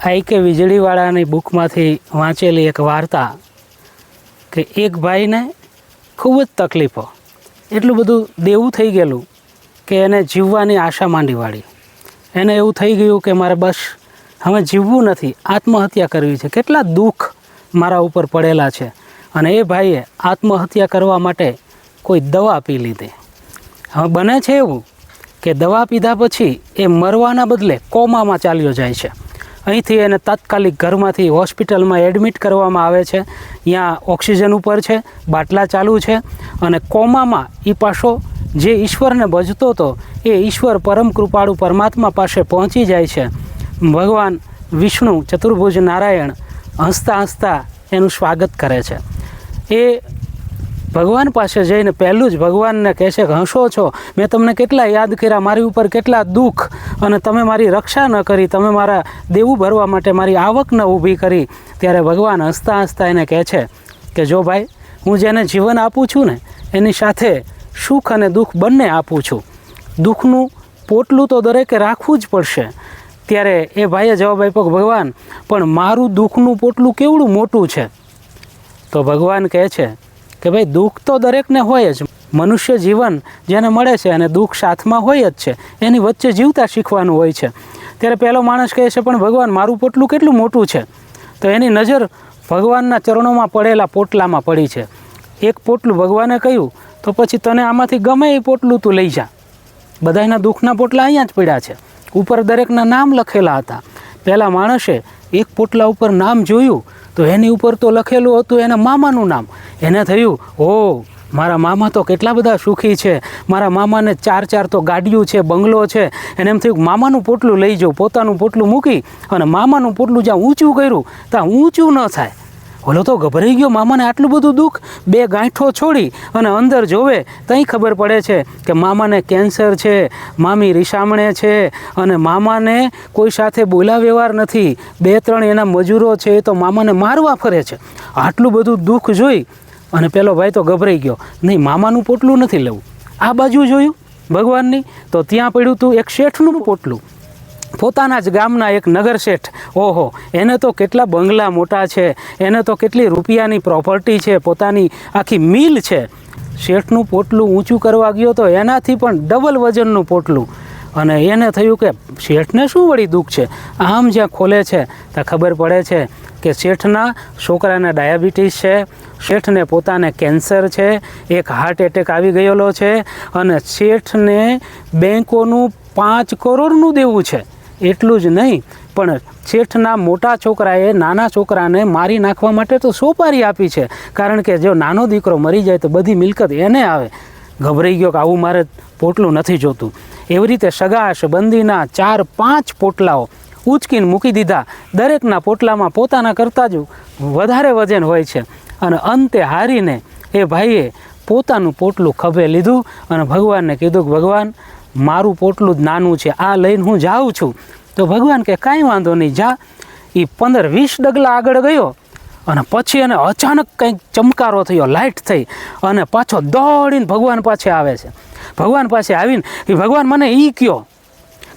આઈ કે વીજળીવાળાની બુકમાંથી વાંચેલી એક વાર્તા કે એક ભાઈને ખૂબ જ તકલીફો, એટલું બધું દેવું થઈ ગયેલું કે એને જીવવાની આશા માંડી વાળી. એને એવું થઈ ગયું કે મારે બસ હવે જીવવું નથી, આત્મહત્યા કરવી છે. કેટલા દુઃખ મારા ઉપર પડેલા છે. અને એ ભાઈએ આત્મહત્યા કરવા માટે કોઈ દવા પી લીધી. હવે બને છે એવું કે દવા પીધા પછી એ મરવાના બદલે કોમામાં ચાલ્યો જાય છે. અહીંથી એને તાત્કાલિક ઘરમાંથી હોસ્પિટલમાં એડમિટ કરવામાં આવે છે. ત્યાં ઓક્સિજન ઉપર છે, બાટલા ચાલુ છે, અને કોમામાં એ પાછો જે ઈશ્વરને ભજતો હતો એ ઈશ્વર પરમ કૃપાળુ પરમાત્મા પાસે પહોંચી જાય છે. ભગવાન વિષ્ણુ ચતુર્ભુજ નારાયણ હસતા હસતા એનું સ્વાગત કરે છે. એ ભગવાન પાસે જઈને પહેલું જ ભગવાનને કહે છે કે હસો છો, મેં તમને કેટલા યાદ કર્યા, મારી ઉપર કેટલા દુઃખ, અને તમે મારી રક્ષા ન કરી, તમે મારા દેવું ભરવા માટે મારી આવક ન ઊભી કરી. ત્યારે ભગવાન હસતા હસતા એને કહે છે કે જો ભાઈ, હું જેને જીવન આપું છું ને એની સાથે સુખ અને દુઃખ બંને આપું છું. દુઃખનું પોટલું તો દરેકે રાખવું જ પડશે. ત્યારે એ ભાઈએ જવાબ આપ્યો કે ભગવાન, પણ મારું દુઃખનું પોટલું કેવડું મોટું છે. તો ભગવાન કહે છે કે ભાઈ, દુઃખ તો દરેકને હોય જ. મનુષ્ય જીવન જેને મળે છે અને દુઃખ સાથમાં હોય જ છે, એની વચ્ચે જીવતા શીખવાનું હોય છે. ત્યારે પહેલો માણસ કહે છે પણ ભગવાન, મારું પોટલું કેટલું મોટું છે. તો એની નજર ભગવાનના ચરણોમાં પડેલા પોટલામાં પડી છે. એક પોટલું ભગવાને કહ્યું, તો પછી તને આમાંથી ગમે એ પોટલું તું લઈ જા. બધાના દુઃખના પોટલા અહીંયા જ પડ્યા છે. ઉપર દરેકના નામ લખેલા હતા. પહેલા માણસે એક પોટલા ઉપર નામ જોયું તો એની ઉપર તો લખેલું હતું એના મામાનું નામ. એને થયું, ઓહ, મારા મામા તો કેટલા બધા સુખી છે, મારા મામાને 4 તો ગાડીઓ છે, બંગલો છે. એને એમ થયું મામાનું પોટલું લઈ જાઉં. પોતાનું પોટલું મૂકી અને મામાનું પોટલું જ્યાં ઊંચું કર્યું ત્યાં ઊંચું ન થાય. ઓલો તો ગભરાઈ ગયો, મામાને આટલું બધું દુઃખ. 2 ગાંઠો છોડી અને અંદર જોવે ત્યાં ખબર પડે છે કે મામાને કેન્સર છે, મામી રીસામણે છે, અને મામાને કોઈ સાથે બોલા વ્યવહાર નથી. 2-3 એના મજૂરો છે એ તો મામાને મારવા ફરે છે. આટલું બધું દુઃખ જોઈ અને પેલો ભાઈ તો ગભરાઈ ગયો. નહીં, મામાનું પોટલું નથી લેવું. આ બાજુ જોયું ભગવાનની, તો ત્યાં પડ્યું હતું એક શેઠનું પોટલું. પોતાના જ ગામના એક નગર શેઠ. ઓહો, એને તો કેટલા બંગલા મોટા છે, એને તો કેટલી રૂપિયાની પ્રોપર્ટી છે, પોતાની આખી મિલ છે. શેઠનું પોટલું ઊંચું કરવા ગયો તો એનાથી પણ ડબલ વજનનું પોટલું. અને એને થયું કે શેઠને શું વળી દુઃખ છે. આમ જ્યાં ખોલે છે ત્યાં ખબર પડે છે કે શેઠના છોકરાને ડાયાબિટીસ છે, શેઠને પોતાને કેન્સર છે, એક હાર્ટ એટેક આવી ગયેલો છે, અને શેઠને બેંકોનું 5 કરોડનું દેવું છે. એટલું જ નહીં, પણ શેઠના મોટા છોકરાએ નાના છોકરાને મારી નાખવા માટે તો સોપારી આપી છે. કારણ કે જો નાનો દીકરો મરી જાય તો બધી મિલકત એને આવે. ગભરાઈ ગયો કે આવું મારે પોટલું નથી જોતું. એવી રીતે સગા સંબંધીના 4-5 પોટલાઓ ઉચકીને મૂકી દીધા. દરેકના પોટલામાં પોતાના કરતાં જ વધારે વજન હોય છે. અને અંતે હારીને એ ભાઈએ પોતાનું પોટલું ખભે લીધું અને ભગવાનને કીધું કે ભગવાન, મારું પોટલું જ નાનું છે, આ લઈને હું જાઉં છું. તો ભગવાન કે કાંઈ વાંધો નહીં, જા. એ 15-20 ડગલા આગળ ગયો અને પછી એને અચાનક કંઈક ચમકારો થયો, લાઇટ થઈ, અને પાછો દોડીને ભગવાન પાસે આવે છે. ભગવાન પાસે આવીને ભગવાન મને એ કહો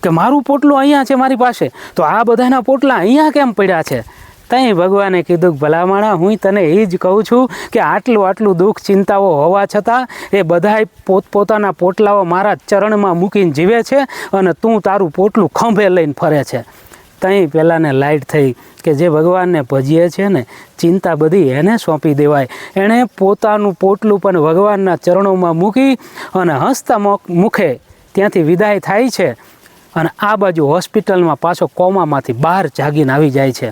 કે મારું પોટલું અહીંયા છે મારી પાસે, તો આ બધાના પોટલા અહીંયા કેમ પડ્યા છે. ત્યાં ભગવાને કીધું કે ભલામણા, હું તને એ જ કહું છું કે આટલું દુઃખ ચિંતાઓ હોવા છતાં એ બધાય પોતપોતાના પોટલાઓ મારા ચરણમાં મૂકીને જીવે છે, અને તું તારું પોટલું ખંભે લઈને ફરે છે. ત્યાં પહેલાંને લાઇટ થઈ કે જે ભગવાનને ભજીએ છે ને, ચિંતા બધી એને સોંપી દેવાય. એણે પોતાનું પોટલું પણ ભગવાનના ચરણોમાં મૂકી અને હસતા મુખે ત્યાંથી વિદાય થાય છે. અને આ બાજુ હોસ્પિટલમાં પાછો કોમામાંથી બહાર જાગીને આવી જાય છે.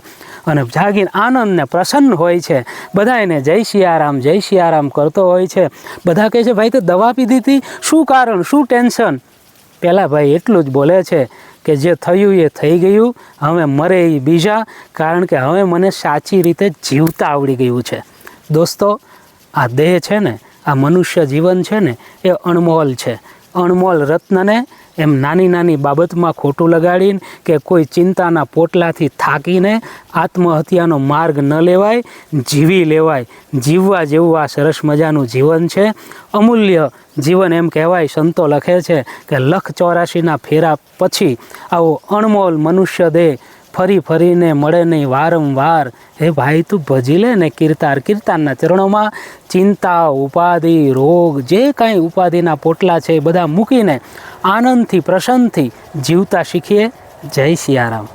અને જાગીને આનંદને પ્રસન્ન હોય છે. બધા એને જય સિયારામ, જય સિયારામ કરતો હોય છે. બધા કહે છે ભાઈ, તો દવા પીધી હતી, શું કારણ, શું ટેન્શન. પહેલાં ભાઈ એટલું જ બોલે છે કે જે થયું એ થઈ ગયું, હવે મરે એ બીજા, કારણ કે હવે મને સાચી રીતે જીવતા આવડી ગયું છે. દોસ્તો, આ દેહ છે ને, આ મનુષ્ય જીવન છે ને, એ અણમોલ છે. અણમોલ રત્નને એમ નાની નાની બાબતમાં ખોટું લગાડીને કે કોઈ ચિંતાના પોટલાથી થાકીને આત્મહત્યાનો માર્ગ ન લેવાય, જીવી લેવાય. જીવવા જેવું આ સરસ મજાનું જીવન છે, અમૂલ્ય જીવન એમ કહેવાય. સંતો લખે છે કે 184ના ફેરા પછી આવો અણમોલ મનુષ્ય દેહ ફરી ફરીને મળે નહીં વારંવાર, હે ભાઈ તું ભજી લે ને કીર્તાર. કીર્તાનના ચરણોમાં ચિંતા, ઉપાધિ, રોગ, જે કાંઈ ઉપાધિના પોટલા છે એ બધા મૂકીને આનંદથી પ્રસન્નથી જીવતા શીખીએ. જય સિયારામ.